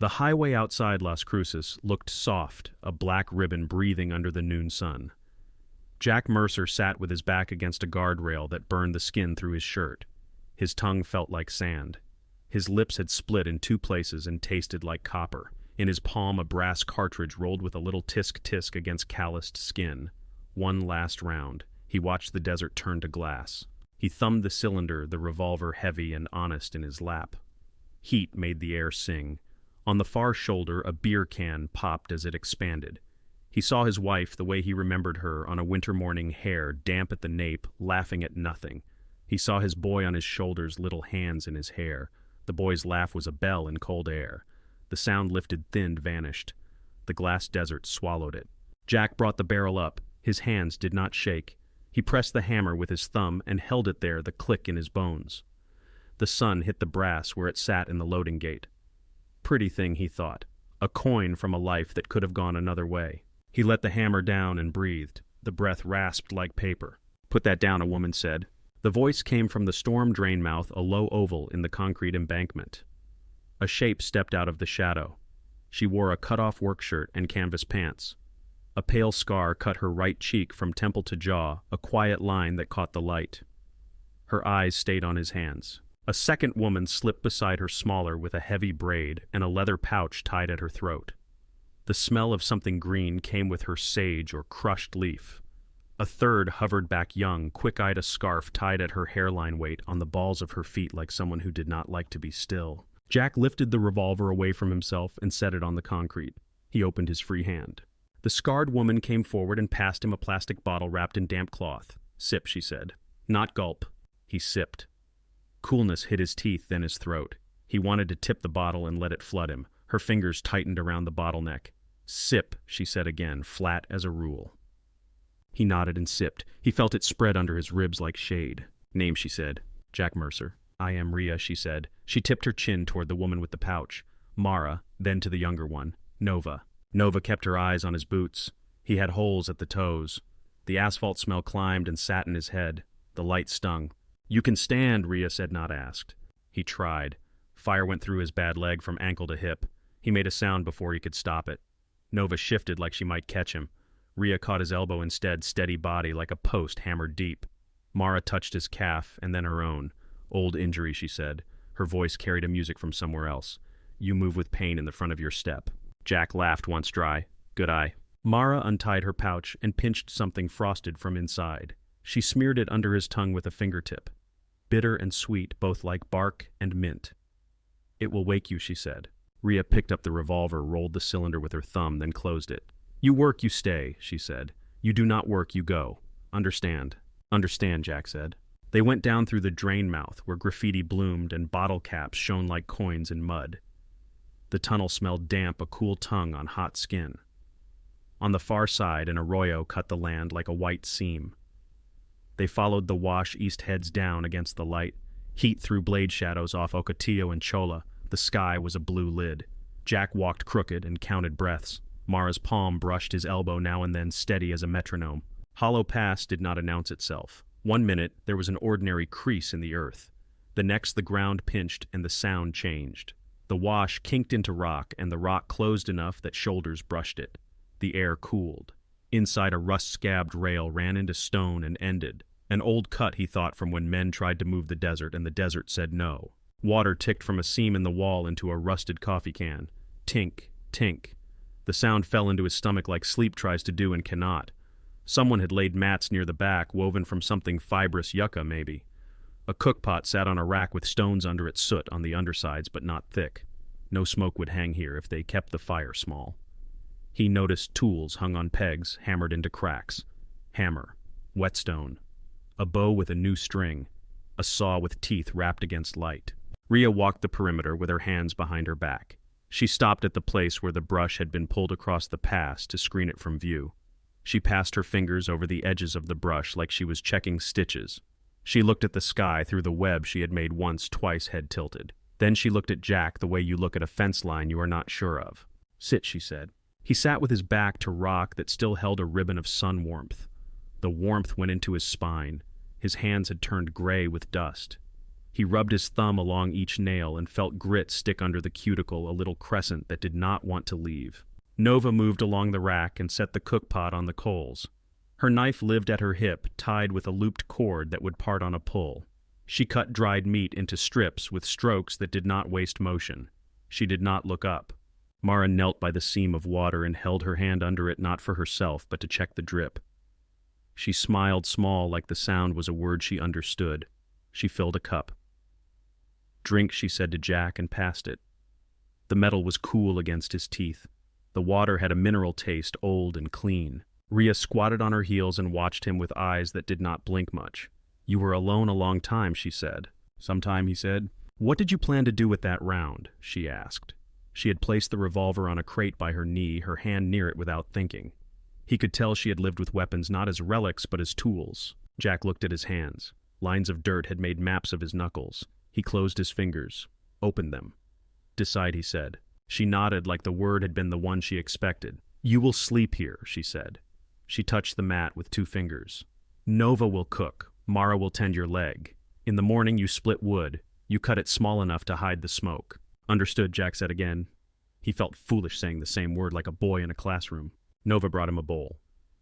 The highway outside Las Cruces looked soft, a black ribbon breathing under the noon sun. Jack Mercer sat with his back against a guardrail that burned the skin through his shirt. His tongue felt like sand. His lips had split in two places and tasted like copper. In his palm a brass cartridge rolled with a little tisk-tisk against calloused skin. One last round. He watched the desert turn to glass. He thumbed the cylinder, the revolver heavy and honest in his lap. Heat made the air sing. On the far shoulder a beer can popped as it expanded. He saw his wife the way he remembered her on a winter morning, hair damp at the nape, laughing at nothing. He saw his boy on his shoulders, little hands in his hair. The boy's laugh was a bell in cold air. The sound lifted, thinned, vanished. The glass desert swallowed it. Jack brought the barrel up. His hands did not shake. He pressed the hammer with his thumb and held it there, the click in his bones. The sun hit the brass where it sat in the loading gate. Pretty thing, he thought. A coin from a life that could have gone another way. He let the hammer down and breathed. The breath rasped like paper. "Put that down," a woman said. The voice came from the storm drain mouth, a low oval in the concrete embankment. A shape stepped out of the shadow. She wore a cut-off work shirt and canvas pants. A pale scar cut her right cheek from temple to jaw, a quiet line that caught the light. Her eyes stayed on his hands. A second woman slipped beside her, smaller, with a heavy braid and a leather pouch tied at her throat. The smell of something green came with her, sage or crushed leaf. A third hovered back, young, quick-eyed, a scarf tied at her hairline weight on the balls of her feet like someone who did not like to be still. Jack lifted the revolver away from himself and set it on the concrete. He opened his free hand. The scarred woman came forward and passed him a plastic bottle wrapped in damp cloth. "Sip," she said. "Not gulp." He sipped. Coolness hit his teeth, then his throat. He wanted to tip the bottle and let it flood him. Her fingers tightened around the bottleneck. "Sip," she said again, flat as a rule. He nodded and sipped. He felt it spread under his ribs like shade. "Name," she said. "Jack Mercer." "I am Rhea," she said. She tipped her chin toward the woman with the pouch. "Mara," then to the younger one. "Nova." Nova kept her eyes on his boots. He had holes at the toes. The asphalt smell climbed and sat in his head. The light stung. "You can stand," Rhea said, not asked. He tried. Fire went through his bad leg from ankle to hip. He made a sound before he could stop it. Nova shifted like she might catch him. Rhea caught his elbow instead, steady body like a post hammered deep. Mara touched his calf and then her own. "Old injury," she said. Her voice carried a music from somewhere else. "You move with pain in the front of your step." Jack laughed once dry. "Good eye." Mara untied her pouch and pinched something frosted from inside. She smeared it under his tongue with a fingertip. Bitter and sweet, both like bark and mint. "It will wake you," she said. Rhea picked up the revolver, rolled the cylinder with her thumb, then closed it. "You work, you stay," she said. "You do not work, you go. Understand?" "Understand," Jack said. They went down through the drain mouth, where graffiti bloomed and bottle caps shone like coins in mud. The tunnel smelled damp, a cool tongue on hot skin. On the far side, an arroyo cut the land like a white seam. They followed the wash east heads down against the light. Heat threw blade shadows off Ocotillo and Chola. The sky was a blue lid. Jack walked crooked and counted breaths. Mara's palm brushed his elbow now and then, steady as a metronome. Hollow Pass did not announce itself. 1 minute, there was an ordinary crease in the earth. The next, the ground pinched and the sound changed. The wash kinked into rock, and the rock closed enough that shoulders brushed it. The air cooled. Inside, a rust-scabbed rail ran into stone and ended. An old cut, he thought, from when men tried to move the desert, and the desert said no. Water ticked from a seam in the wall into a rusted coffee can. Tink, tink. The sound fell into his stomach like sleep tries to do and cannot. Someone had laid mats near the back, woven from something fibrous, yucca maybe. A cookpot sat on a rack with stones under it, soot on the undersides, but not thick. No smoke would hang here if they kept the fire small. He noticed tools hung on pegs, hammered into cracks. Hammer. Whetstone. A bow with a new string. A saw with teeth wrapped against light. Rhea walked the perimeter with her hands behind her back. She stopped at the place where the brush had been pulled across the pass to screen it from view. She passed her fingers over the edges of the brush like she was checking stitches. She looked at the sky through the web she had made once, twice head tilted. Then she looked at Jack the way you look at a fence line you are not sure of. "Sit," she said. He sat with his back to rock that still held a ribbon of sun warmth. The warmth went into his spine. His hands had turned gray with dust. He rubbed his thumb along each nail and felt grit stick under the cuticle, a little crescent that did not want to leave. Nova moved along the rack and set the cookpot on the coals. Her knife lived at her hip, tied with a looped cord that would part on a pull. She cut dried meat into strips with strokes that did not waste motion. She did not look up. Mara knelt by the seam of water and held her hand under it, not for herself, but to check the drip. She smiled small, like the sound was a word she understood. She filled a cup. "Drink," she said to Jack, and passed it. The metal was cool against his teeth. The water had a mineral taste, old and clean. Rhea squatted on her heels and watched him with eyes that did not blink much. "You were alone a long time," she said. "Some time," he said. "What did you plan to do with that round?" she asked. She had placed the revolver on a crate by her knee, her hand near it without thinking. He could tell she had lived with weapons not as relics but as tools. Jack looked at his hands. Lines of dirt had made maps of his knuckles. He closed his fingers, opened them. "Decide," he said. She nodded like the word had been the one she expected. "You will sleep here," she said. She touched the mat with 2 fingers. "Nova will cook. Mara will tend your leg. In the morning you split wood. You cut it small enough to hide the smoke." "Understood," Jack said again. He felt foolish saying the same word like a boy in a classroom. Nova brought him a bowl.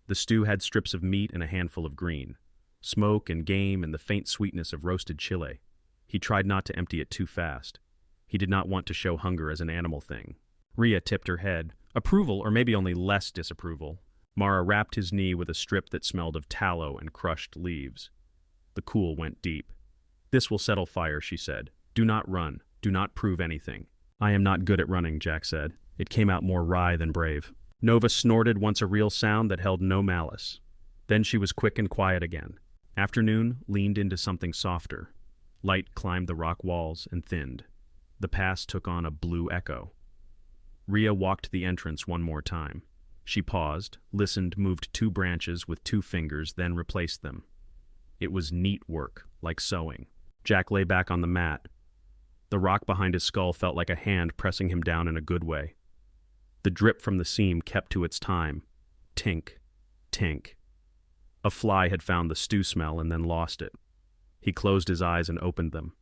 The stew had strips of meat and a handful of green. Smoke and game and the faint sweetness of roasted chile. He tried not to empty it too fast. He did not want to show hunger as an animal thing. Rhea tipped her head. Approval, or maybe only less disapproval. Mara wrapped his knee with a strip that smelled of tallow and crushed leaves. The cool went deep. "This will settle fire," she said. "Do not run. Do not prove anything." "I am not good at running," Jack said. It came out more wry than brave. Nova snorted once, a real sound that held no malice. Then she was quick and quiet again. Afternoon leaned into something softer. Light climbed the rock walls and thinned. The pass took on a blue echo. Rhea walked the entrance one more time. She paused, listened, moved 2 branches with 2 fingers, then replaced them. It was neat work, like sewing. Jack lay back on the mat. The rock behind his skull felt like a hand pressing him down in a good way. The drip from the seam kept to its time. Tink, tink. A fly had found the stew smell and then lost it. He closed his eyes and opened them.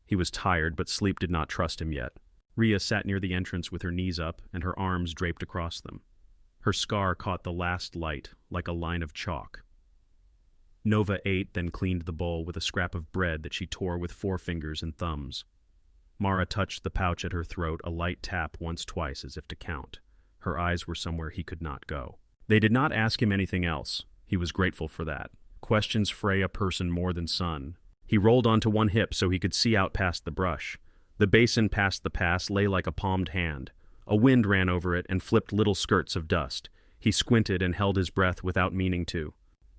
He was tired, but sleep did not trust him yet. Rhea sat near the entrance with her knees up and her arms draped across them. Her scar caught the last light, like a line of chalk. Nova ate, then cleaned the bowl with a scrap of bread that she tore with 4 fingers and thumbs. Mara touched the pouch at her throat, a light tap once, twice, as if to count. Her eyes were somewhere he could not go. They did not ask him anything else. He was grateful for that. Questions fray a person more than sun. He rolled onto one hip so he could see out past the brush. The basin past the pass lay like a palmed hand. A wind ran over it and flipped little skirts of dust. He squinted and held his breath without meaning to.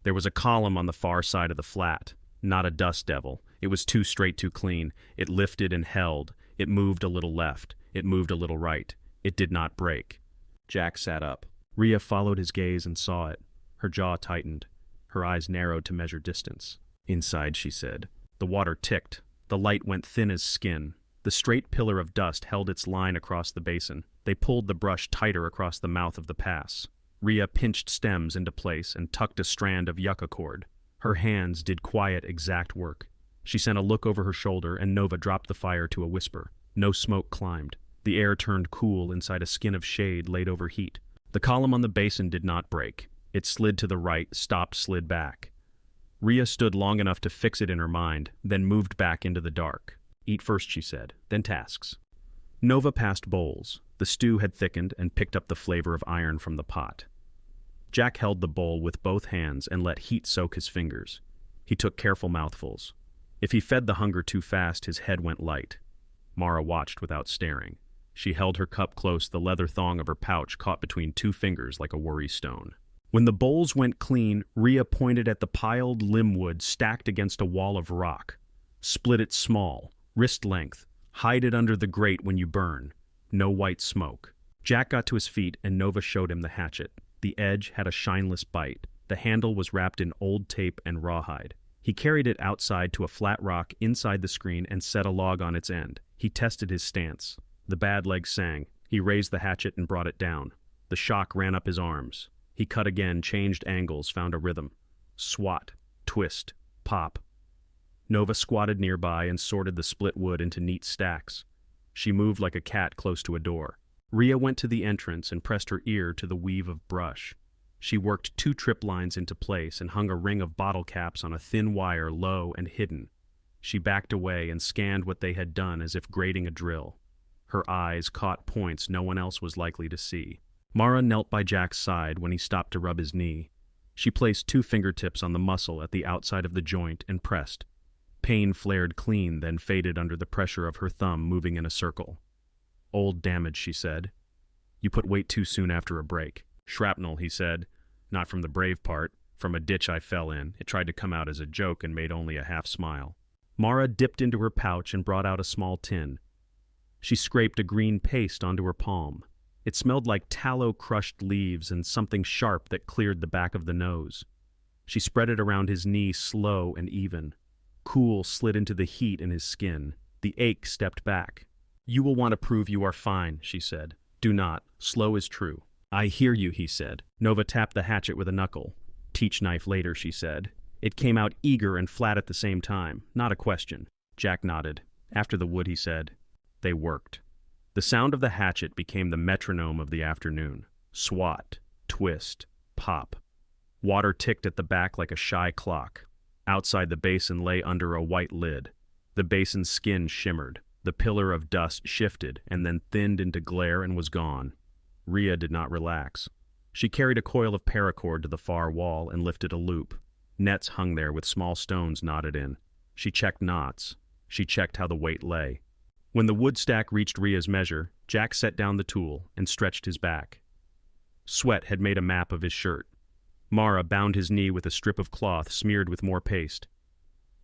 There was a column on the far side of the flat. Not a dust devil. It was too straight, too clean. It lifted and held. It moved a little left. It moved a little right. It did not break. Jack sat up. Rhea followed his gaze and saw it. Her jaw tightened. Her eyes narrowed to measure distance. "Inside," she said. The water ticked. The light went thin as skin. The straight pillar of dust held its line across the basin. They pulled the brush tighter across the mouth of the pass. Rhea pinched stems into place and tucked a strand of yucca cord. Her hands did quiet, exact work. She sent a look over her shoulder, and Nova dropped the fire to a whisper. No smoke climbed. The air turned cool inside a skin of shade laid over heat. The column on the basin did not break. It slid to the right, stopped, slid back. Rhea stood long enough to fix it in her mind, then moved back into the dark. "Eat first," she said, "then tasks." Nova passed bowls. The stew had thickened and picked up the flavor of iron from the pot. Jack held the bowl with both hands and let heat soak his fingers. He took careful mouthfuls. If he fed the hunger too fast, his head went light. Mara watched without staring. She held her cup close, the leather thong of her pouch caught between 2 fingers like a worry stone. When the bowls went clean, Rhea pointed at the piled limb wood stacked against a wall of rock. "Split it small, wrist length. Hide it under the grate when you burn. No white smoke." Jack got to his feet and Nova showed him the hatchet. The edge had a shineless bite. The handle was wrapped in old tape and rawhide. He carried it outside to a flat rock inside the screen and set a log on its end. He tested his stance. The bad leg sang. He raised the hatchet and brought it down. The shock ran up his arms. He cut again, changed angles, found a rhythm. Swat, twist, pop. Nova squatted nearby and sorted the split wood into neat stacks. She moved like a cat close to a door. Rhea went to the entrance and pressed her ear to the weave of brush. She worked 2 trip lines into place and hung a ring of bottle caps on a thin wire low and hidden. She backed away and scanned what they had done as if grading a drill. Her eyes caught points no one else was likely to see. Mara knelt by Jack's side when he stopped to rub his knee. She placed 2 fingertips on the muscle at the outside of the joint and pressed. Pain flared clean, then faded under the pressure of her thumb moving in a circle. "Old damage," she said. "You put weight too soon after a break." "Shrapnel," he said. "Not from the brave part. From a ditch I fell in. It tried to come out as a joke and made only a half smile." Mara dipped into her pouch and brought out a small tin. She scraped a green paste onto her palm. It smelled like tallow-crushed leaves and something sharp that cleared the back of the nose. She spread it around his knee, slow and even. Cool slid into the heat in his skin. The ache stepped back. "You will want to prove you are fine," she said. "Do not. Slow is true." "I hear you," he said. Nova tapped the hatchet with a knuckle. "Teach knife later," she said. It came out eager and flat at the same time, not a question. Jack nodded. After the wood, he said. They worked. The sound of the hatchet became the metronome of the afternoon. Swat, twist, pop. Water ticked at the back like a shy clock. Outside the basin lay under a white lid. The basin's skin shimmered. The pillar of dust shifted and then thinned into glare and was gone. Rhea did not relax. She carried a coil of paracord to the far wall and lifted a loop. Nets hung there with small stones knotted in. She checked knots. She checked how the weight lay. When the wood stack reached Rhea's measure, Jack set down the tool and stretched his back. Sweat had made a map of his shirt. Mara bound his knee with a strip of cloth smeared with more paste.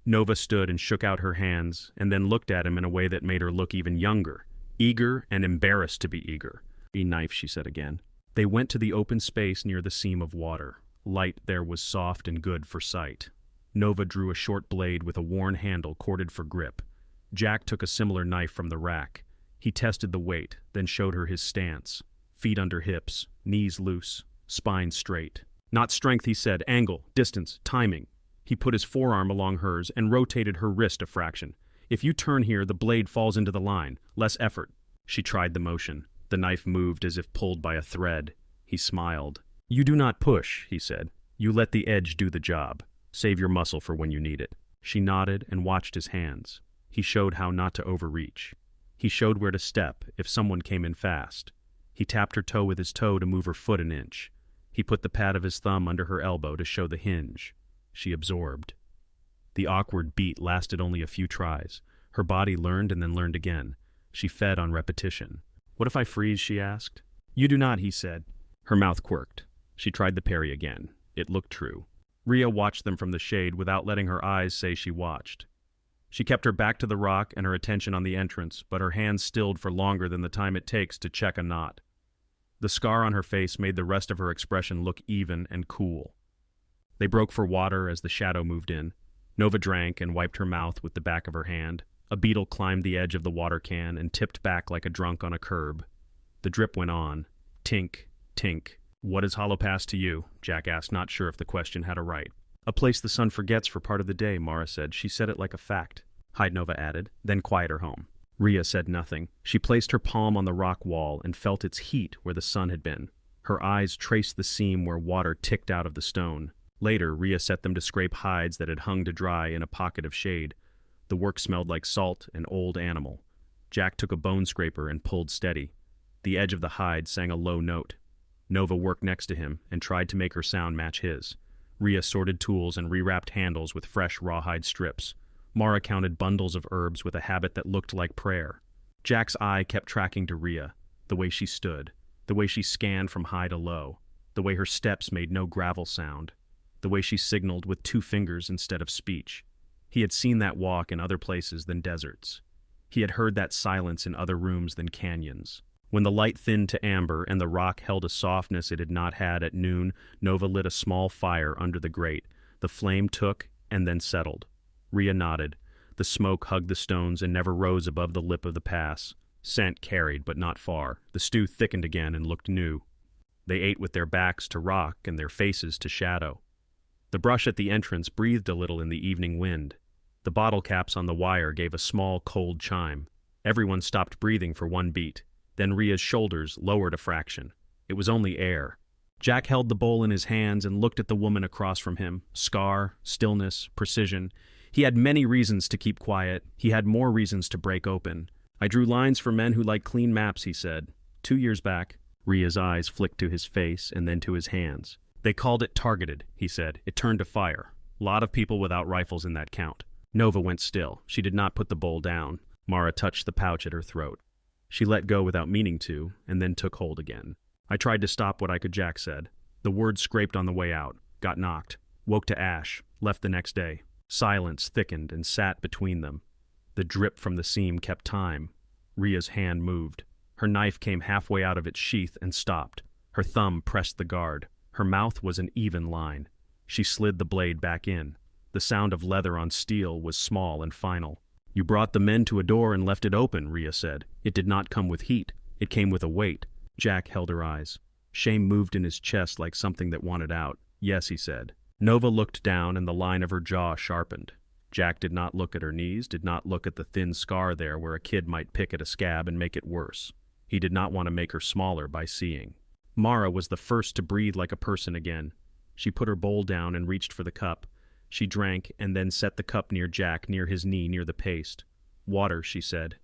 Nova stood and shook out her hands and then looked at him in a way that made her look even younger, eager and embarrassed to be eager. "A knife," she said again. They went to the open space near the seam of water. Light there was soft and good for sight. Nova drew a short blade with a worn handle corded for grip. Jack took a similar knife from the rack. He tested the weight, then showed her his stance. Feet under hips, knees loose, spine straight. "Not strength," he said. "Angle, distance, timing." He put his forearm along hers and rotated her wrist a fraction. "If you turn here, the blade falls into the line. Less effort." She tried the motion. The knife moved as if pulled by a thread. He smiled. "You do not push," he said. "You let the edge do the job. Save your muscle for when you need it." She nodded and watched his hands. He showed how not to overreach. He showed where to step if someone came in fast. He tapped her toe with his toe to move her foot an inch. He put the pad of his thumb under her elbow to show the hinge. She absorbed. The awkward beat lasted only a few tries. Her body learned and then learned again. She fed on repetition. "What if I freeze?" she asked. "You do not," he said. Her mouth quirked. She tried the parry again. It looked true. Rhea watched them from the shade without letting her eyes say she watched. She kept her back to the rock and her attention on the entrance, but her hands stilled for longer than the time it takes to check a knot. The scar on her face made the rest of her expression look even and cool. They broke for water as the shadow moved in. Nova drank and wiped her mouth with the back of her hand. A beetle climbed the edge of the water can and tipped back like a drunk on a curb. The drip went on. Tink, tink. "What is Hollow Pass to you?" Jack asked, not sure if the question had a right. "A place the sun forgets for part of the day," Mara said. She said it like a fact. Hyde Nova added, "Then quiet her home." Rhea said nothing. She placed her palm on the rock wall and felt its heat where the sun had been. Her eyes traced the seam where water ticked out of the stone. Later, Rhea set them to scrape hides that had hung to dry in a pocket of shade. The work smelled like salt and old animal. Jack took a bone scraper and pulled steady. The edge of the hide sang a low note. Nova worked next to him and tried to make her sound match his. Rhea sorted tools and rewrapped handles with fresh rawhide strips. Mara counted bundles of herbs with a habit that looked like prayer. Jack's eye kept tracking to Rhea, the way she stood, the way she scanned from high to low, the way her steps made no gravel sound, the way she signaled with 2 fingers instead of speech. He had seen that walk in other places than deserts. He had heard that silence in other rooms than canyons. When the light thinned to amber and the rock held a softness it had not had at noon, Nova lit a small fire under the grate. The flame took and then settled. Rhea nodded. The smoke hugged the stones and never rose above the lip of the pass. Scent carried, but not far. The stew thickened again and looked new. They ate with their backs to rock and their faces to shadow. The brush at the entrance breathed a little in the evening wind. The bottle caps on the wire gave a small, cold chime. Everyone stopped breathing for one beat. Then Ria's shoulders lowered a fraction. It was only air. Jack held the bowl in his hands and looked at the woman across from him. Scar, stillness, precision. He had many reasons to keep quiet. He had more reasons to break open. "I drew lines for men who like clean maps," he said. 2 years back. Ria's eyes flicked to his face and then to his hands. "They called it targeted," he said. "It turned to fire. Lot of people without rifles in that count." Nova went still. She did not put the bowl down. Mara touched the pouch at her throat. She let go without meaning to, and then took hold again. "I tried to stop what I could," Jack said. The words scraped on the way out. Got knocked. Woke to ash. Left the next day. Silence thickened and sat between them. The drip from the seam kept time. Ria's hand moved. Her knife came halfway out of its sheath and stopped. Her thumb pressed the guard. Her mouth was an even line. She slid the blade back in. The sound of leather on steel was small and final. "You brought the men to a door and left it open," Ria said. "It did not come with heat. It came with a weight." Jack held her eyes. Shame moved in his chest like something that wanted out. "Yes," he said. Nova looked down and the line of her jaw sharpened. Jack did not look at her knees, did not look at the thin scar there where a kid might pick at a scab and make it worse. He did not want to make her smaller by seeing. Mara was the first to breathe like a person again. She put her bowl down and reached for the cup. She drank and then set the cup near Jack, near his knee, near the paste. "Water," she said.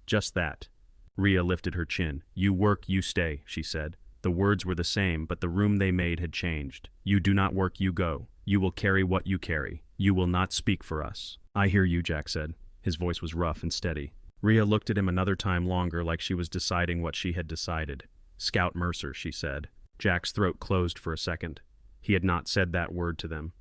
"Just that." Ria lifted her chin. "You work, you stay," she said. The words were the same, but the room they made had changed. "You do not work, you go. You will carry what you carry. You will not speak for us." "I hear you," Jack said. His voice was rough and steady. Ria looked at him another time longer like she was deciding what she had decided. "Scout Mercer," she said. Jack's throat closed for a second. He had not said that word to them.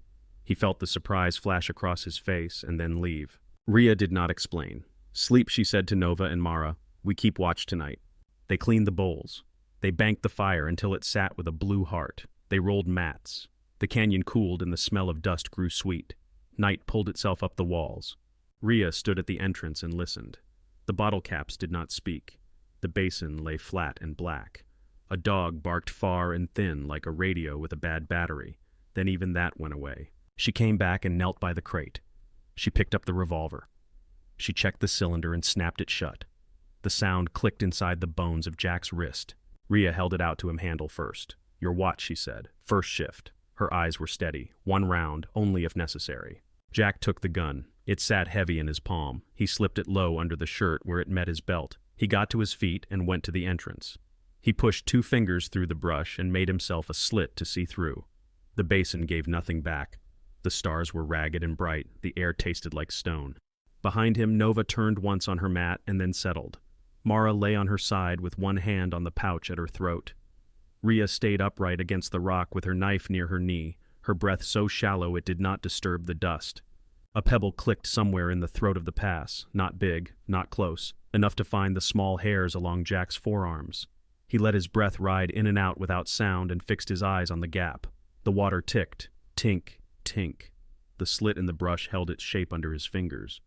He felt the surprise flash across his face and then leave. Ria did not explain. "Sleep," she said to Nova and Mara. "We keep watch tonight." They cleaned the bowls. They banked the fire until it sat with a blue heart. They rolled mats. The canyon cooled and the smell of dust grew sweet. Night pulled itself up the walls. Ria stood at the entrance and listened. The bottle caps did not speak. The basin lay flat and black. A dog barked far and thin like a radio with a bad battery. Then even that went away. She came back and knelt by the crate. She picked up the revolver. She checked the cylinder and snapped it shut. The sound clicked inside the bones of Jack's wrist. Ria held it out to him handle first. "Your watch," she said. "First shift." Her eyes were steady. 1 round, only if necessary. Jack took the gun. It sat heavy in his palm. He slipped it low under the shirt where it met his belt. He got to his feet and went to the entrance. He pushed 2 fingers through the brush and made himself a slit to see through. The basin gave nothing back. The stars were ragged and bright. The air tasted like stone. Behind him, Nova turned once on her mat and then settled. Mara lay on her side with one hand on the pouch at her throat. Ria stayed upright against the rock with her knife near her knee, her breath so shallow it did not disturb the dust. A pebble clicked somewhere in the throat of the pass, not big, not close, enough to find the small hairs along Jack's forearms. He let his breath ride in and out without sound and fixed his eyes on the gap. The water ticked. Tink, tink. The slit in the brush held its shape under his fingers.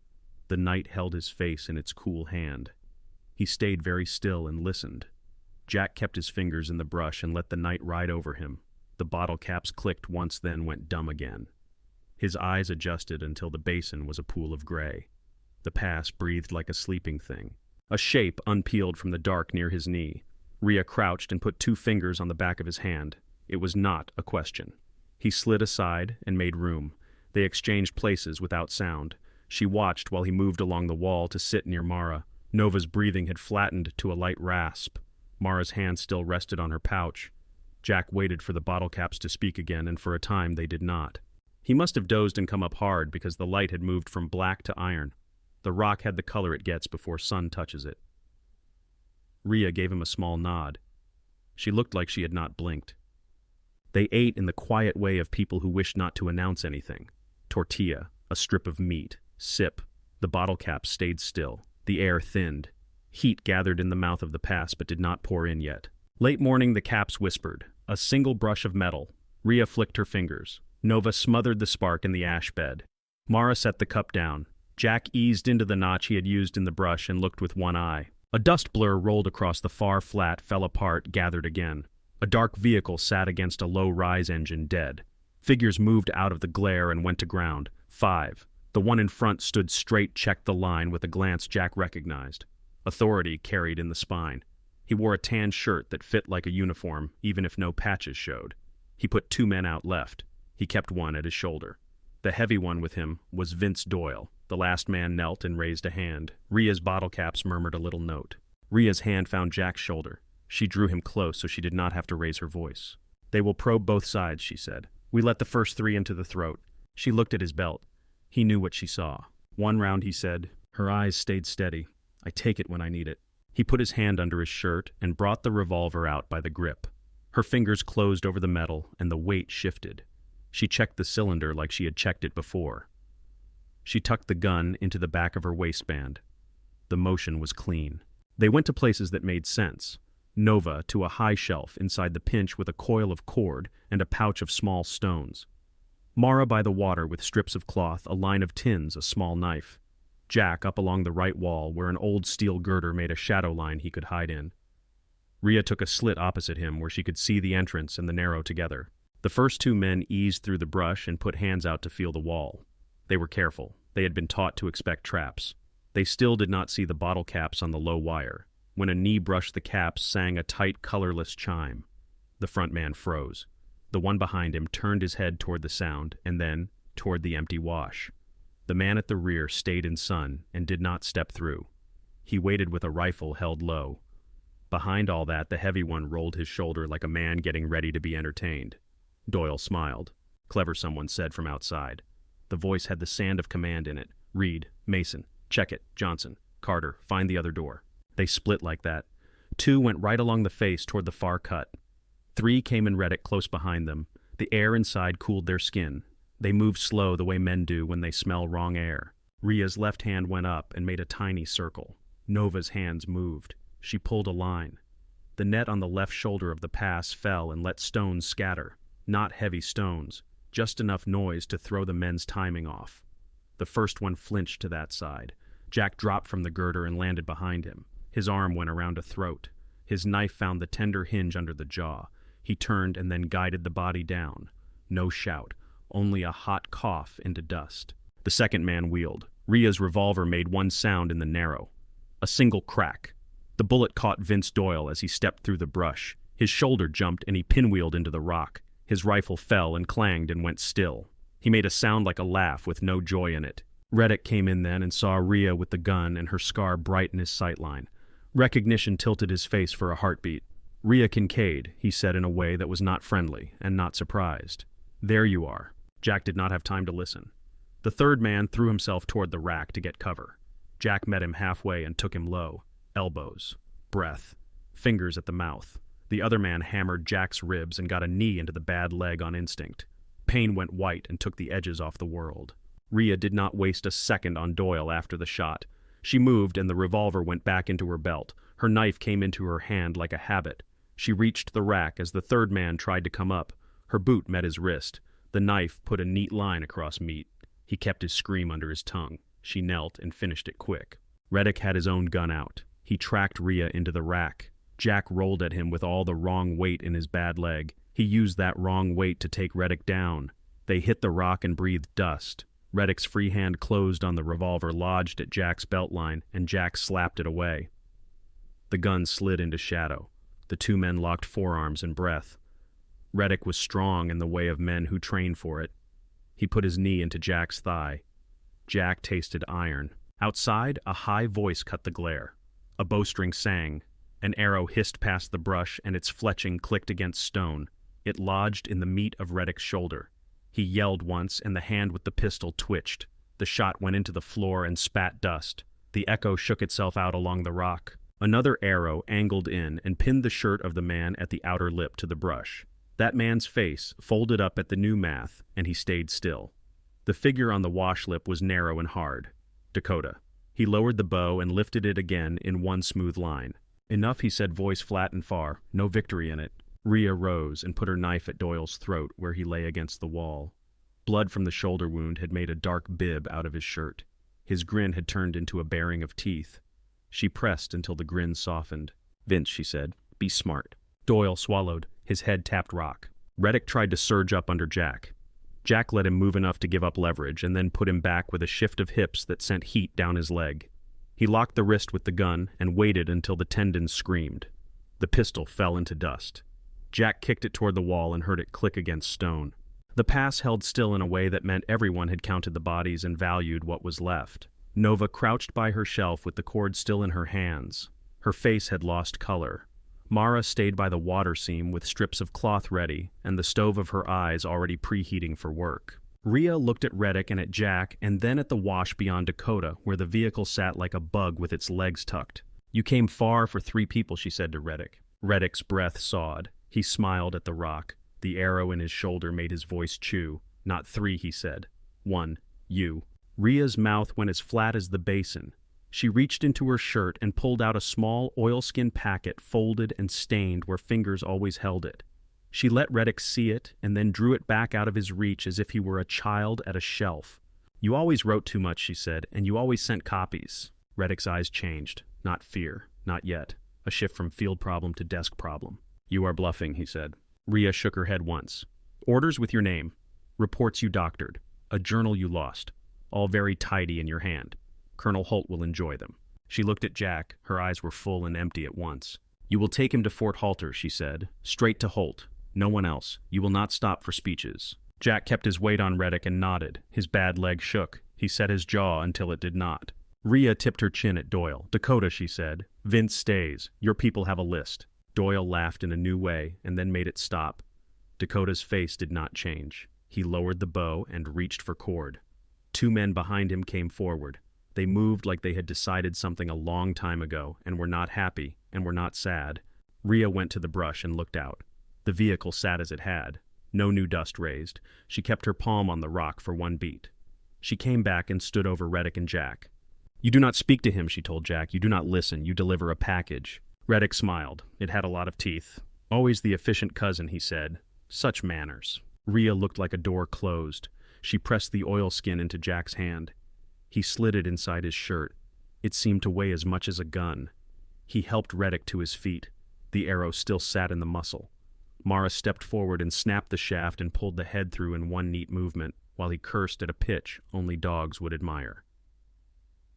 The night held his face in its cool hand. He stayed very still and listened. Jack kept his fingers in the brush and let the night ride over him. The bottle caps clicked once, then went dumb again. His eyes adjusted until the basin was a pool of gray. The pass breathed like a sleeping thing. A shape unpeeled from the dark near his knee. Ria crouched and put 2 fingers on the back of his hand. It was not a question. He slid aside and made room. They exchanged places without sound. She watched while he moved along the wall to sit near Mara. Nova's breathing had flattened to a light rasp. Mara's hand still rested on her pouch. Jack waited for the bottle caps to speak again, and for a time they did not. He must have dozed and come up hard because the light had moved from black to iron. The rock had the color it gets before sun touches it. Ria gave him a small nod. She looked like she had not blinked. They ate in the quiet way of people who wish not to announce anything. Tortilla, a strip of meat, sip. The bottle caps stayed still. The air thinned. Heat gathered in the mouth of the pass but did not pour in yet. Late morning the caps whispered. A single brush of metal. Ria flicked her fingers. Nova smothered the spark in the ash bed. Mara set the cup down. Jack eased into the notch he had used in the brush and looked with one eye. A dust blur rolled across the far flat, fell apart, gathered again. A dark vehicle sat against a low-rise engine, dead. Figures moved out of the glare and went to ground. 5. The one in front stood straight, checked the line with a glance Jack recognized. Authority carried in the spine. He wore a tan shirt that fit like a uniform, even if no patches showed. He put 2 men out left. He kept one at his shoulder. The heavy one with him was Vince Doyle. The last man knelt and raised a hand. Rhea's bottle caps murmured a little note. Rhea's hand found Jack's shoulder. She drew him close so she did not have to raise her voice. "They will probe both sides," she said. "We let the first 3 into the throat." She looked at his belt. He knew what she saw. "1 round," he said. Her eyes stayed steady. "I take it when I need it." He put his hand under his shirt and brought the revolver out by the grip. Her fingers closed over the metal and the weight shifted. She checked the cylinder like she had checked it before. She tucked the gun into the back of her waistband. The motion was clean. They went to places that made sense. Nova to a high shelf inside the pinch with a coil of cord and a pouch of small stones. Mara by the water with strips of cloth, a line of tins, a small knife. Jack up along the right wall where an old steel girder made a shadow line he could hide in. Rhea took a slit opposite him where she could see the entrance and the narrow together. The first 2 men eased through the brush and put hands out to feel the wall. They were careful. They had been taught to expect traps. They still did not see the bottle caps on the low wire. When a knee brushed the caps, sang a tight, colorless chime. The front man froze. The one behind him turned his head toward the sound, and then toward the empty wash. The man at the rear stayed in sun and did not step through. He waited with a rifle held low. Behind all that, the heavy one rolled his shoulder like a man getting ready to be entertained. Doyle smiled. "Clever," someone said from outside. The voice had the sand of command in it. "Reed, Mason, check it, Johnson, Carter, find the other door." They split like that. 2 went right along the face toward the far cut. 3 came in Reddick close behind them. The air inside cooled their skin. They moved slow the way men do when they smell wrong air. Rhea's left hand went up and made a tiny circle. Nova's hands moved. She pulled a line. The net on the left shoulder of the pass fell and let stones scatter. Not heavy stones, just enough noise to throw the men's timing off. The first one flinched to that side. Jack dropped from the girder and landed behind him. His arm went around a throat. His knife found the tender hinge under the jaw. He turned and then guided the body down. No shout, only a hot cough into dust. The second man wheeled. Rhea's revolver made one sound in the narrow. A single crack. The bullet caught Vince Doyle as he stepped through the brush. His shoulder jumped and he pinwheeled into the rock. His rifle fell and clanged and went still. He made a sound like a laugh with no joy in it. Reddick came in then and saw Rhea with the gun and her scar bright in his sightline. Recognition tilted his face for a heartbeat. "Rhea Kincaid," he said in a way that was not friendly and not surprised. "There you are." Jack did not have time to listen. The third man threw himself toward the rack to get cover. Jack met him halfway and took him low. Elbows. Breath. Fingers at the mouth. The other man hammered Jack's ribs and got a knee into the bad leg on instinct. Pain went white and took the edges off the world. Rhea did not waste a second on Doyle after the shot. She moved and the revolver went back into her belt. Her knife came into her hand like a habit. She reached the rack as the third man tried to come up. Her boot met his wrist. The knife put a neat line across meat. He kept his scream under his tongue. She knelt and finished it quick. Reddick had his own gun out. He tracked Rhea into the rack. Jack rolled at him with all the wrong weight in his bad leg. He used that wrong weight to take Reddick down. They hit the rock and breathed dust. Reddick's free hand closed on the revolver lodged at Jack's belt line, and Jack slapped it away. The gun slid into shadow. The 2 men locked forearms and breath. Reddick was strong in the way of men who train for it. He put his knee into Jack's thigh. Jack tasted iron. Outside, a high voice cut the glare. A bowstring sang. An arrow hissed past the brush, and its fletching clicked against stone. It lodged in the meat of Reddick's shoulder. He yelled once, and the hand with the pistol twitched. The shot went into the floor and spat dust. The echo shook itself out along the rock. Another arrow angled in and pinned the shirt of the man at the outer lip to the brush. That man's face folded up at the new math, and he stayed still. The figure on the wash lip was narrow and hard. Dakota. He lowered the bow and lifted it again in one smooth line. "Enough," he said, voice flat and far. No victory in it. Rhea rose and put her knife at Doyle's throat where he lay against the wall. Blood from the shoulder wound had made a dark bib out of his shirt. His grin had turned into a baring of teeth. She pressed until the grin softened. "Vince," she said, "be smart." Doyle swallowed. His head tapped rock. Reddick tried to surge up under Jack. Jack let him move enough to give up leverage and then put him back with a shift of hips that sent heat down his leg. He locked the wrist with the gun and waited until the tendons screamed. The pistol fell into dust. Jack kicked it toward the wall and heard it click against stone. The pass held still in a way that meant everyone had counted the bodies and valued what was left. Nova crouched by her shelf with the cord still in her hands. Her face had lost color. Mara stayed by the water seam with strips of cloth ready and the stove of her eyes already preheating for work. Rhea looked at Reddick and at Jack and then at the wash beyond Dakota, where the vehicle sat like a bug with its legs tucked. "You came far for 3 people," she said to Reddick. Reddick's breath sawed. He smiled at the rock. The arrow in his shoulder made his voice chew. "Not 3, he said. 1, you." Rhea's mouth went as flat as the basin. She reached into her shirt and pulled out a small oilskin packet folded and stained where fingers always held it. She let Reddick see it and then drew it back out of his reach as if he were a child at a shelf. "You always wrote too much," she said, "and you always sent copies." Reddick's eyes changed. Not fear. Not yet. A shift from field problem to desk problem. "You are bluffing," he said. Rhea shook her head once. "Orders with your name. Reports you doctored. A journal you lost. All very tidy in your hand. Colonel Holt will enjoy them." She looked at Jack. Her eyes were full and empty at once. "You will take him to Fort Halter," she said. "Straight to Holt. No one else. You will not stop for speeches." Jack kept his weight on Reddick and nodded. His bad leg shook. He set his jaw until it did not. Rhea tipped her chin at Doyle. "Dakota," she said. "Vince stays. Your people have a list." Doyle laughed in a new way and then made it stop. Dakota's face did not change. He lowered the bow and reached for cord. 2 men behind him came forward. They moved like they had decided something a long time ago and were not happy and were not sad. Rhea went to the brush and looked out. The vehicle sat as it had. No new dust raised. She kept her palm on the rock for 1 beat. She came back and stood over Reddick and Jack. "You do not speak to him," she told Jack. "You do not listen. You deliver a package." Reddick smiled. It had a lot of teeth. "Always the efficient cousin," he said. "Such manners." Rhea looked like a door closed. She pressed the oilskin into Jack's hand. He slid it inside his shirt. It seemed to weigh as much as a gun. He helped Reddick to his feet. The arrow still sat in the muscle. Mara stepped forward and snapped the shaft and pulled the head through in one neat movement, while he cursed at a pitch only dogs would admire.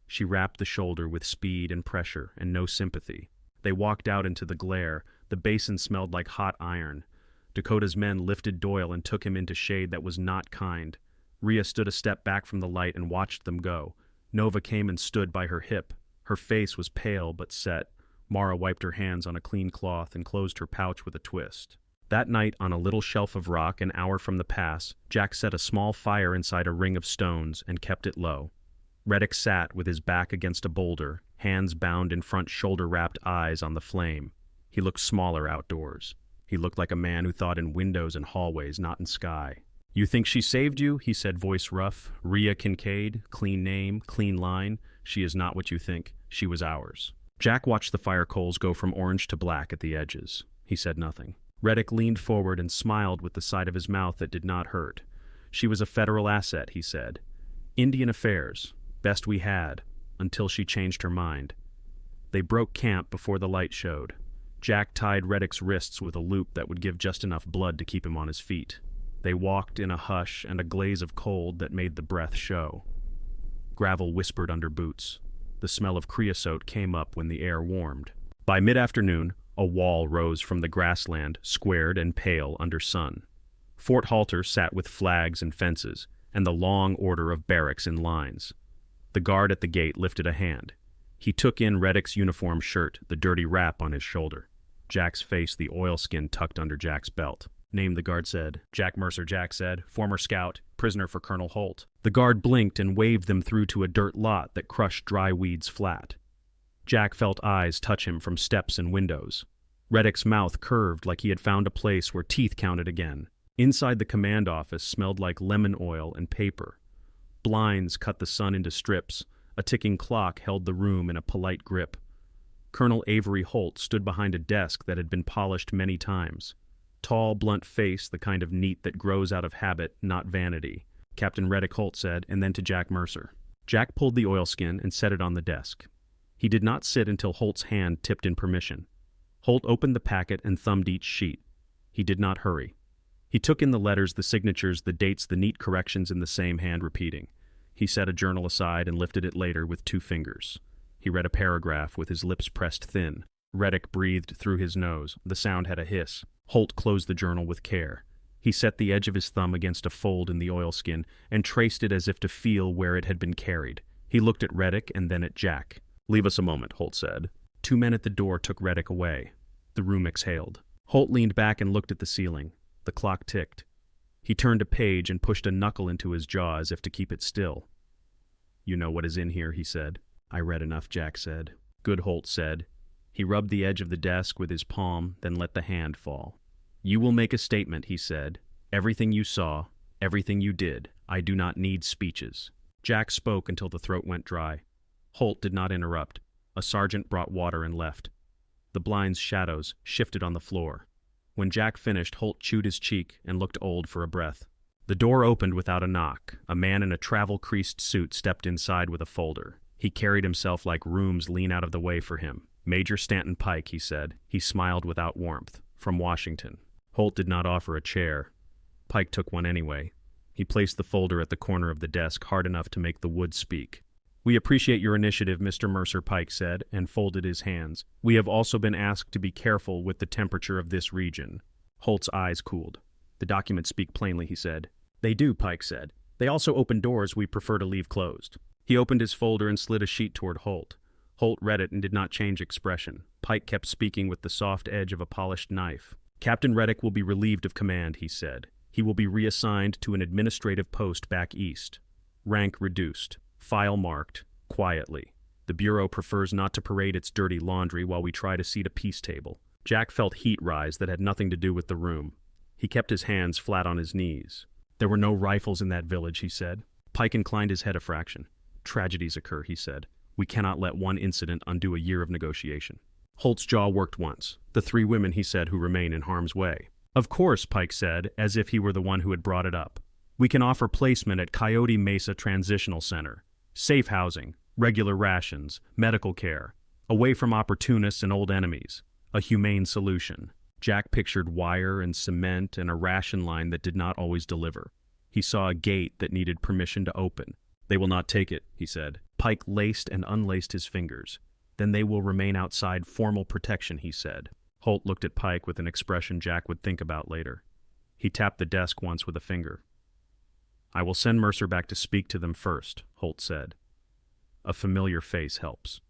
She rapped the shoulder with speed and pressure and no sympathy. They walked out into the glare. The basin smelled like hot iron. Dakota's men lifted Doyle and took him into shade that was not kind. Rhea stood a step back from the light and watched them go. Nova came and stood by her hip. Her face was pale but set. Mara wiped her hands on a clean cloth and closed her pouch with a twist. That night, on a little shelf of rock an hour from the pass, Jack set a small fire inside a ring of stones and kept it low. Reddick sat with his back against a boulder, hands bound in front shoulder-wrapped eyes on the flame. He looked smaller outdoors. He looked like a man who thought in windows and hallways, not in sky. "You think she saved you?" he said, voice rough. "Rhea Kincaid, clean name, clean line. She is not what you think. She was ours." Jack watched the fire coals go from orange to black at the edges. He said nothing. Reddick leaned forward and smiled with the side of his mouth that did not hurt. "She was a federal asset," he said. "Indian affairs. Best we had. Until she changed her mind." They broke camp before the light showed. Jack tied Reddick's wrists with a loop that would give just enough blood to keep him on his feet. They walked in a hush and a glaze of cold that made the breath show. Gravel whispered under boots. The smell of creosote came up when the air warmed. By mid-afternoon, a wall rose from the grassland, squared and pale under sun. Fort Halter sat with flags and fences, and the long order of barracks in lines. The guard at the gate lifted a hand. He took in Reddick's uniform shirt, the dirty wrap on his shoulder. Jack's face, the oilskin tucked under Jack's belt. "Name," the guard said. "Jack Mercer," Jack said. "Former scout, prisoner for Colonel Holt." The guard blinked and waved them through to a dirt lot that crushed dry weeds flat. Jack felt eyes touch him from steps and windows. Reddick's mouth curved like he had found a place where teeth counted again. Inside the command office smelled like lemon oil and paper. Blinds cut the sun into strips. A ticking clock held the room in a polite grip. Colonel Avery Holt stood behind a desk that had been polished many times. Tall, blunt face, the kind of neat that grows out of habit, not vanity. "Captain Reddick," Holt said, and then to Jack Mercer. Jack pulled the oilskin and set it on the desk. He did not sit until Holt's hand tipped in permission. Holt opened the packet and thumbed each sheet. He did not hurry. He took in the letters, the signatures, the dates, the neat corrections in the same hand, repeating. He set a journal aside and lifted it later with 2 fingers. He read a paragraph with his lips pressed thin. Reddick breathed through his nose. The sound had a hiss. Holt closed the journal with care. He set the edge of his thumb against a fold in the oilskin and traced it as if to feel where it had been carried. He looked at Reddick and then at Jack. "Leave us a moment," Holt said. 2 men at the door took Reddick away. The room exhaled. Holt leaned back and looked at the ceiling. The clock ticked. He turned a page and pushed a knuckle into his jaw as if to keep it still. "You know what is in here," he said. "I read enough," Jack said. "Good," Holt said. He rubbed the edge of the desk with his palm, then let the hand fall. "You will make a statement," he said. "Everything you saw, everything you did. I do not need speeches." Jack spoke until the throat went dry. Holt did not interrupt. A sergeant brought water and left. The blind's shadows shifted on the floor. When Jack finished, Holt chewed his cheek and looked old for a breath. The door opened without a knock. A man in a travel-creased suit stepped inside with a folder. He carried himself like rooms lean out of the way for him. "Major Stanton Pike," he said. He smiled without warmth. "From Washington." Holt did not offer a chair. Pike took one anyway. He placed the folder at the corner of the desk hard enough to make the wood speak. "We appreciate your initiative," Mr. Mercer, Pike said, and folded his hands. "We have also been asked to be careful with the temperature of this region." Holt's eyes cooled. "The documents speak plainly," he said. "They do," Pike said. "They also open doors we prefer to leave closed." He opened his folder and slid a sheet toward Holt. Holt read it and did not change expression. Pike kept speaking with the soft edge of a polished knife. "Captain Reddick will be relieved of command," he said. "He will be reassigned to an administrative post back east. Rank reduced. File marked. Quietly. The Bureau prefers not to parade its dirty laundry while we try to seat a peace table." Jack felt heat rise that had nothing to do with the room. He kept his hands flat on his knees. "There were no rifles in that village," he said. Pike inclined his head a fraction. "Tragedies occur," he said. "We cannot let one incident undo a year of negotiation." Holt's jaw worked once. "The 3 women," he said, "who remain in harm's way." "Of course," Pike said, as if he were the one who had brought it up. "We can offer placement at Coyote Mesa Transitional Center. Safe housing, regular rations, medical care, away from opportunists and old enemies. A humane solution." Jack pictured wire and cement and a ration line that did not always deliver. He saw a gate that needed permission to open. "They will not take it," he said. Pike laced and unlaced his fingers. "Then they will remain outside formal protection," he said. Holt looked at Pike with an expression Jack would think about later. He tapped the desk once with a finger. "I will send Mercer back to speak to them first," Holt said. "A familiar face helps.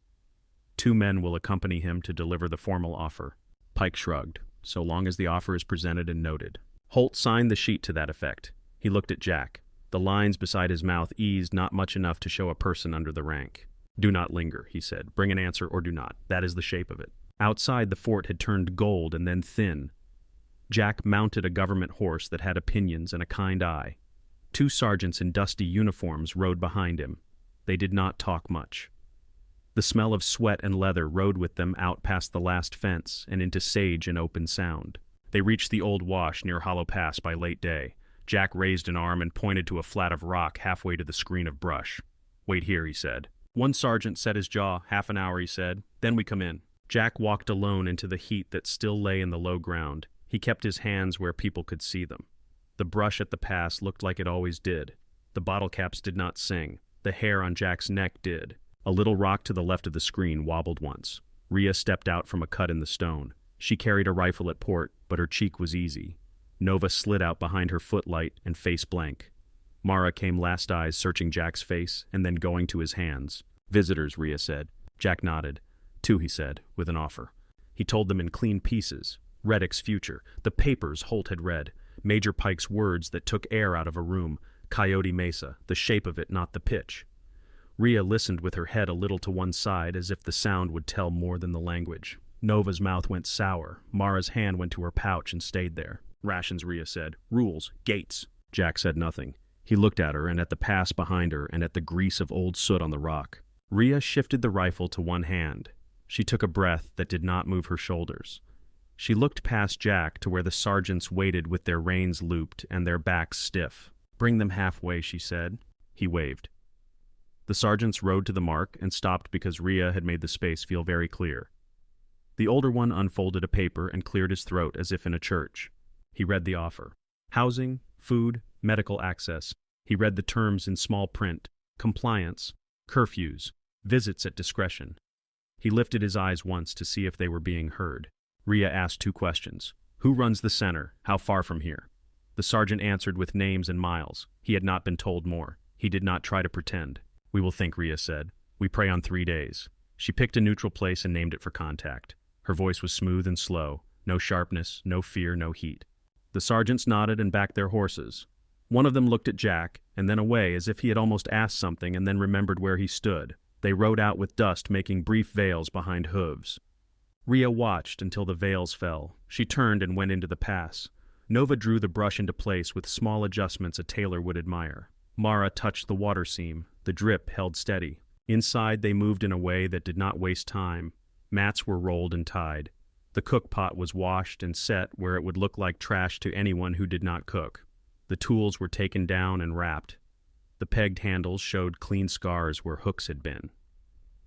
2 men will accompany him to deliver the formal offer." Pike shrugged. "So long as the offer is presented and noted." Holt signed the sheet to that effect. He looked at Jack. The lines beside his mouth eased not much enough to show a person under the rank. "Do not linger," he said. "Bring an answer or do not. That is the shape of it." Outside, the fort had turned gold and then thin. Jack mounted a government horse that had opinions and a kind eye. 2 sergeants in dusty uniforms rode behind him. They did not talk much. The smell of sweat and leather rode with them out past the last fence and into sage and open sound. They reached the old wash near Hollow Pass by late day. Jack raised an arm and pointed to a flat of rock halfway to the screen of brush. "Wait here," he said. One sergeant set his jaw. "Half an hour," he said. "Then we come in." Jack walked alone into the heat that still lay in the low ground. He kept his hands where people could see them. The brush at the pass looked like it always did. The bottle caps did not sing. The hair on Jack's neck did. A little rock to the left of the screen wobbled once. Rhea stepped out from a cut in the stone. She carried a rifle at port, but her cheek was easy. Nova slid out behind her footlight and face blank. Mara came last eyes searching Jack's face and then going to his hands. "Visitors," Rhea said. Jack nodded. "2," he said, with an offer. He told them in clean pieces. Reddick's future, the papers Holt had read, Major Pike's words that took air out of a room, Coyote Mesa, the shape of it, not the pitch. Rhea listened with her head a little to one side as if the sound would tell more than the language. Nova's mouth went sour. Mara's hand went to her pouch and stayed there. "Rations," Rhea said. "Rules. Gates." Jack said nothing. He looked at her and at the pass behind her and at the grease of old soot on the rock. Rhea shifted the rifle to one hand. She took a breath that did not move her shoulders. She looked past Jack to where the sergeants waited with their reins looped and their backs stiff. "Bring them halfway," she said. He waved. The sergeants rode to the mark and stopped because Rhea had made the space feel very clear. The older one unfolded a paper and cleared his throat as if in a church. He read the offer. Housing, food, medical access. He read the terms in small print. Compliance, curfews, visits at discretion. He lifted his eyes once to see if they were being heard. Rhea asked 2 questions. Who runs the center? How far from here? The sergeant answered with names and miles. He had not been told more. He did not try to pretend. We will think, Rhea said. We pray on 3 days. She picked a neutral place and named it for contact. Her voice was smooth and slow. No sharpness, no fear, no heat. The sergeants nodded and backed their horses. One of them looked at Jack, and then away as if he had almost asked something and then remembered where he stood. They rode out with dust making brief veils behind hooves. Rhea watched until the veils fell. She turned and went into the pass. Nova drew the brush into place with small adjustments a tailor would admire. Mara touched the water seam. The drip held steady. Inside they moved in a way that did not waste time. Mats were rolled and tied. The cook pot was washed and set where it would look like trash to anyone who did not cook. The tools were taken down and wrapped. The pegged handles showed clean scars where hooks had been.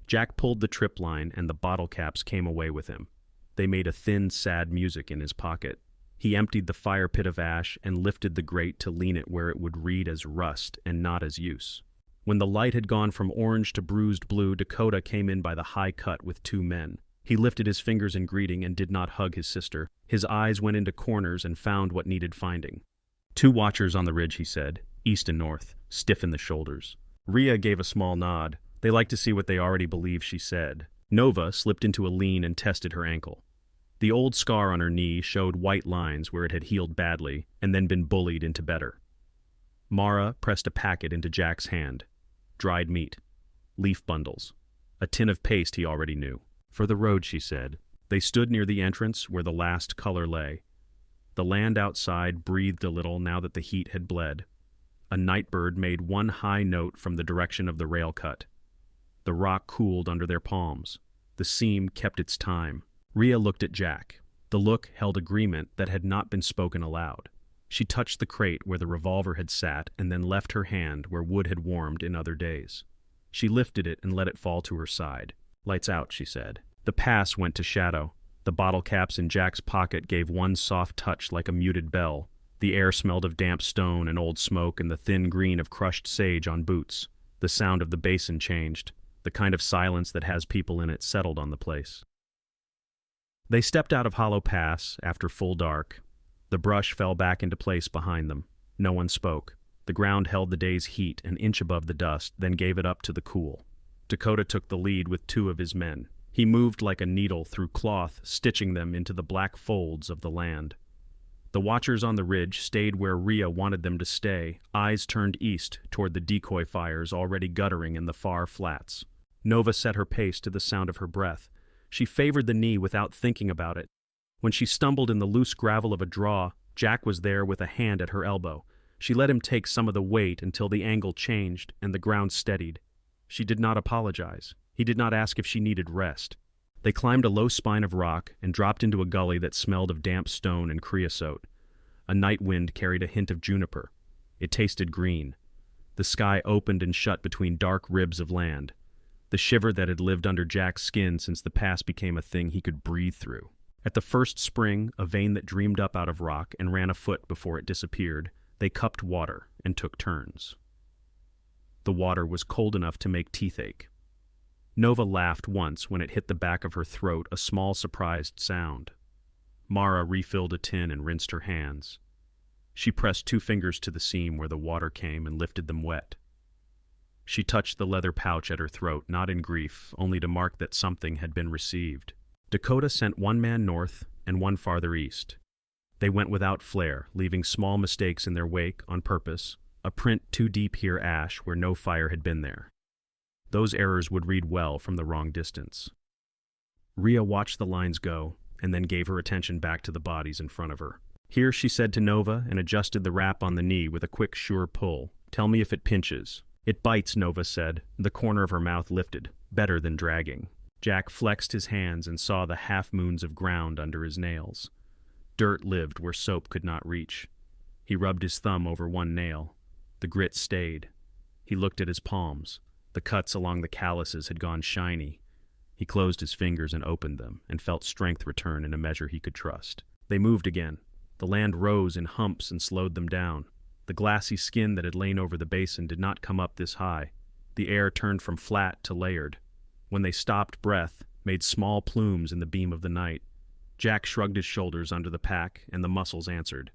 Jack pulled the trip line and the bottle caps came away with him. They made a thin, sad music in his pocket. He emptied the fire pit of ash and lifted the grate to lean it where it would read as rust and not as use. When the light had gone from orange to bruised blue, Dakota came in by the high cut with 2 men. He lifted his fingers in greeting and did not hug his sister. His eyes went into corners and found what needed finding. 2 watchers on the ridge, he said, east and north, stiff in the shoulders. Rhea gave a small nod. They liked to see what they already believed she said. Nova slipped into a lean and tested her ankle. The old scar on her knee showed white lines where it had healed badly and then been bullied into better. Mara pressed a packet into Jack's hand. Dried meat. Leaf bundles. A tin of paste he already knew. For the road, she said. They stood near the entrance where the last color lay. The land outside breathed a little now that the heat had bled. A nightbird made one high note from the direction of the rail cut. The rock cooled under their palms. The seam kept its time. Rhea looked at Jack. The look held agreement that had not been spoken aloud. She touched the crate where the revolver had sat and then left her hand where wood had warmed in other days. She lifted it and let it fall to her side. Lights out, she said. The pass went to shadow. The bottle caps in Jack's pocket gave one soft touch like a muted bell. The air smelled of damp stone and old smoke and the thin green of crushed sage on boots. The sound of the basin changed. The kind of silence that has people in it settled on the place. They stepped out of Hollow Pass after full dark. The brush fell back into place behind them. No one spoke. The ground held the day's heat an inch above the dust, then gave it up to the cool. Dakota took the lead with 2 of his men. He moved like a needle through cloth, stitching them into the black folds of the land. The watchers on the ridge stayed where Rhea wanted them to stay, eyes turned east toward the decoy fires already guttering in the far flats. Nova set her pace to the sound of her breath. She favored the knee without thinking about it. When she stumbled in the loose gravel of a draw, Jack was there with a hand at her elbow. She let him take some of the weight until the angle changed and the ground steadied. She did not apologize. He did not ask if she needed rest. They climbed a low spine of rock and dropped into a gully that smelled of damp stone and creosote. A night wind carried a hint of juniper. It tasted green. The sky opened and shut between dark ribs of land. The shiver that had lived under Jack's skin since the pass became a thing he could breathe through. At the first spring, a vein that dreamed up out of rock and ran a foot before it disappeared, they cupped water and took turns. The water was cold enough to make teeth ache. Nova laughed once when it hit the back of her throat, a small surprised sound. Mara refilled a tin and rinsed her hands. She pressed 2 fingers to the seam where the water came and lifted them wet. She touched the leather pouch at her throat, not in grief, only to mark that something had been received. Dakota sent 1 man north and 1 farther east. They went without flair, leaving small mistakes in their wake on purpose, a print 2 deep here ash where no fire had been there. Those errors would read well from the wrong distance. Rhea watched the lines go, and then gave her attention back to the bodies in front of her. Here, she said to Nova and adjusted the wrap on the knee with a quick, sure pull. Tell me if it pinches. It bites, Nova said. The corner of her mouth lifted. Better than dragging. Jack flexed his hands and saw the half-moons of ground under his nails. Dirt lived where soap could not reach. He rubbed his thumb over 1 nail. The grit stayed. He looked at his palms. The cuts along the calluses had gone shiny. He closed his fingers and opened them, and felt strength return in a measure he could trust. They moved again. The land rose in humps and slowed them down. The glassy skin that had lain over the basin did not come up this high. The air turned from flat to layered. When they stopped, breath made small plumes in the beam of the night. Jack shrugged his shoulders under the pack, and the muscles answered.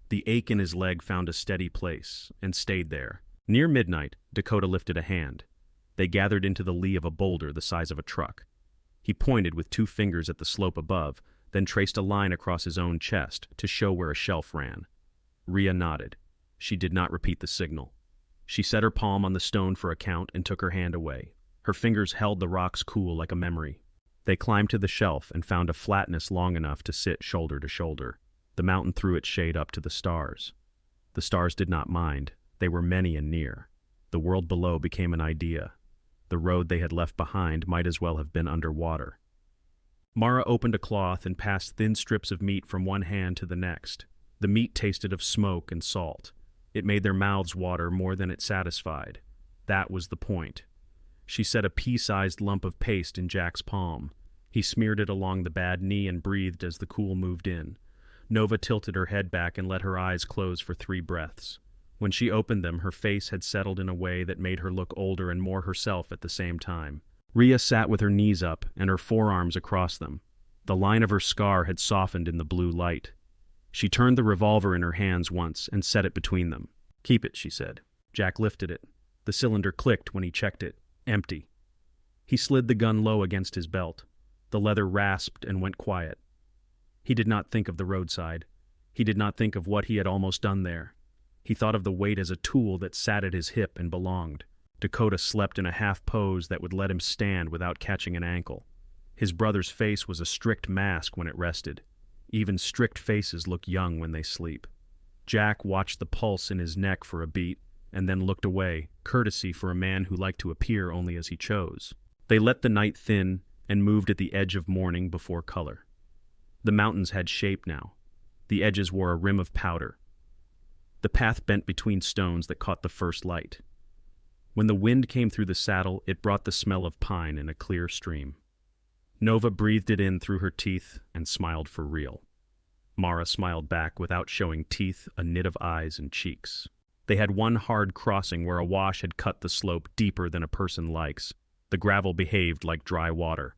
The ache in his leg found a steady place, and stayed there. Near midnight, Dakota lifted a hand. They gathered into the lee of a boulder the size of a truck. He pointed with 2 fingers at the slope above, then traced a line across his own chest to show where a shelf ran. Rhea nodded. She did not repeat the signal. She set her palm on the stone for a count and took her hand away. Her fingers held the rocks cool like a memory. They climbed to the shelf and found a flatness long enough to sit shoulder to shoulder. The mountain threw its shade up to the stars. The stars did not mind. They were many and near. The world below became an idea. The road they had left behind might as well have been underwater. Mara opened a cloth and passed thin strips of meat from one hand to the next. The meat tasted of smoke and salt. It made their mouths water more than it satisfied. That was the point. She set a pea-sized lump of paste in Jack's palm. He smeared it along the bad knee and breathed as the cool moved in. Nova tilted her head back and let her eyes close for 3 breaths. When she opened them, her face had settled in a way that made her look older and more herself at the same time. Rhea sat with her knees up and her forearms across them. The line of her scar had softened in the blue light. She turned the revolver in her hands once and set it between them. "Keep it," she said. Jack lifted it. The cylinder clicked when he checked it. Empty. He slid the gun low against his belt. The leather rasped and went quiet. He did not think of the roadside. He did not think of what he had almost done there. He thought of the weight as a tool that sat at his hip and belonged. Dakota slept in a half pose that would let him stand without catching an ankle. His brother's face was a strict mask when it rested. Even strict faces look young when they sleep. Jack watched the pulse in his neck for a beat, and then looked away, courtesy for a man who liked to appear only as he chose. They let the night thin and moved at the edge of morning before color. The mountains had shape now. The edges wore a rim of powder. The path bent between stones that caught the first light. When the wind came through the saddle, it brought the smell of pine in a clear stream. Nova breathed it in through her teeth and smiled for real. Mara smiled back without showing teeth, a knit of eyes and cheeks. They had one hard crossing where a wash had cut the slope deeper than a person likes. The gravel behaved like dry water.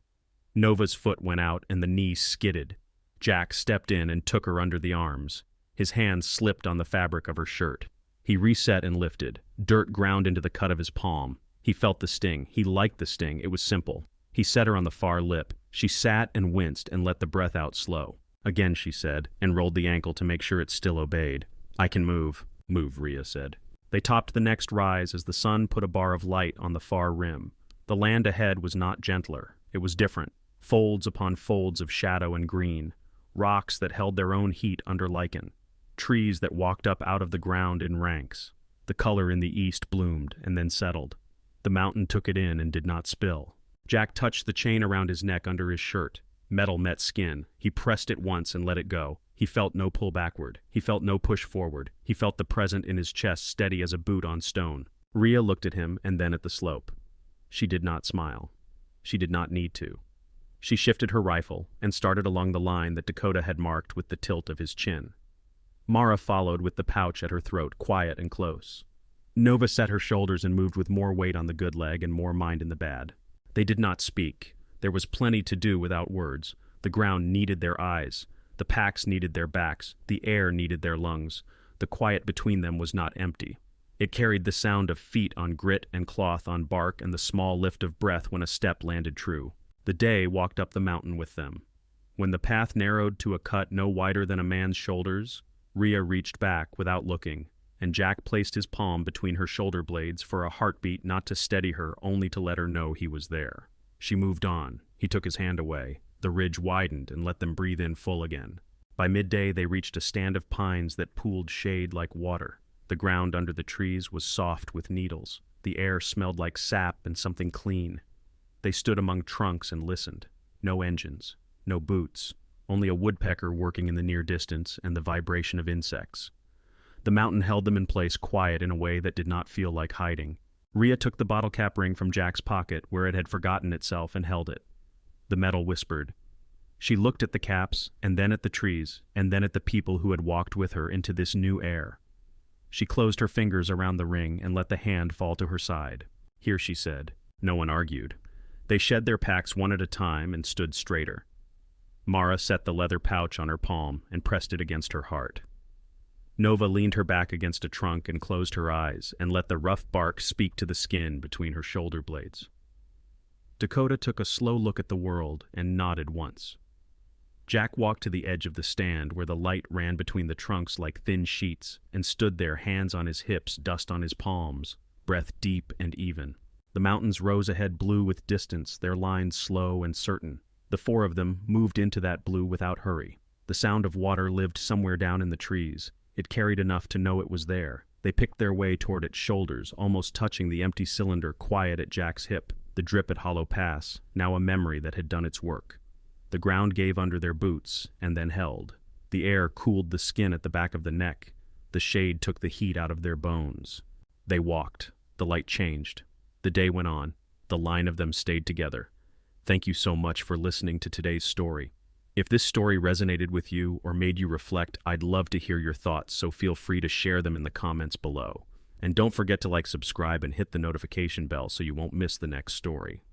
Nova's foot went out and the knee skidded. Jack stepped in and took her under the arms. His hand slipped on the fabric of her shirt. He reset and lifted. Dirt ground into the cut of his palm. He felt the sting. He liked the sting. It was simple. He set her on the far lip. She sat and winced and let the breath out slow. "Again," she said, and rolled the ankle to make sure it still obeyed. "I can move." "Move," Rhea said. They topped the next rise as the sun put a bar of light on the far rim. The land ahead was not gentler. It was different. Folds upon folds of shadow and green. Rocks that held their own heat under lichen. Trees that walked up out of the ground in ranks. The color in the east bloomed and then settled. The mountain took it in and did not spill. Jack touched the chain around his neck under his shirt. Metal met skin. He pressed it once and let it go. He felt no pull backward. He felt no push forward. He felt the present in his chest steady as a boot on stone. Rhea looked at him and then at the slope. She did not smile. She did not need to. She shifted her rifle and started along the line that Dakota had marked with the tilt of his chin. Mara followed with the pouch at her throat, quiet and close. Nova set her shoulders and moved with more weight on the good leg and more mind in the bad. They did not speak. There was plenty to do without words. The ground needed their eyes. The packs needed their backs. The air needed their lungs. The quiet between them was not empty. It carried the sound of feet on grit and cloth on bark and the small lift of breath when a step landed true. The day walked up the mountain with them. When the path narrowed to a cut no wider than a man's shoulders, Rhea reached back without looking, and Jack placed his palm between her shoulder blades for a heartbeat, not to steady her, only to let her know he was there. She moved on. He took his hand away. The ridge widened and let them breathe in full again. By midday they reached a stand of pines that pooled shade like water. The ground under the trees was soft with needles. The air smelled like sap and something clean. They stood among trunks and listened. No engines, no boots, only a woodpecker working in the near distance and the vibration of insects. The mountain held them in place, quiet in a way that did not feel like hiding. Rhea took the bottle cap ring from Jack's pocket where it had forgotten itself and held it. The metal whispered, She looked at the caps, and then at the trees, and then at the people who had walked with her into this new air. She closed her fingers around the ring and let the hand fall to her side. Here, she said. No one argued. They shed their packs one at a time and stood straighter. Mara set the leather pouch on her palm and pressed it against her heart. Nova leaned her back against a trunk and closed her eyes and let the rough bark speak to the skin between her shoulder blades. Dakota took a slow look at the world and nodded once. Jack walked to the edge of the stand where the light ran between the trunks like thin sheets and stood there, hands on his hips, dust on his palms, breath deep and even. The mountains rose ahead, blue with distance, their lines slow and certain. The four of them moved into that blue without hurry. The sound of water lived somewhere down in the trees. It carried enough to know it was there. They picked their way toward its shoulders, almost touching the empty cylinder quiet at Jack's hip, the drip at Hollow Pass, now a memory that had done its work. The ground gave under their boots, and then held. The air cooled the skin at the back of the neck. The shade took the heat out of their bones. They walked. The light changed. The day went on. The line of them stayed together. Thank you so much for listening to today's story. If this story resonated with you or made you reflect, I'd love to hear your thoughts, so feel free to share them in the comments below. And don't forget to subscribe and hit the notification bell so you won't miss the next story.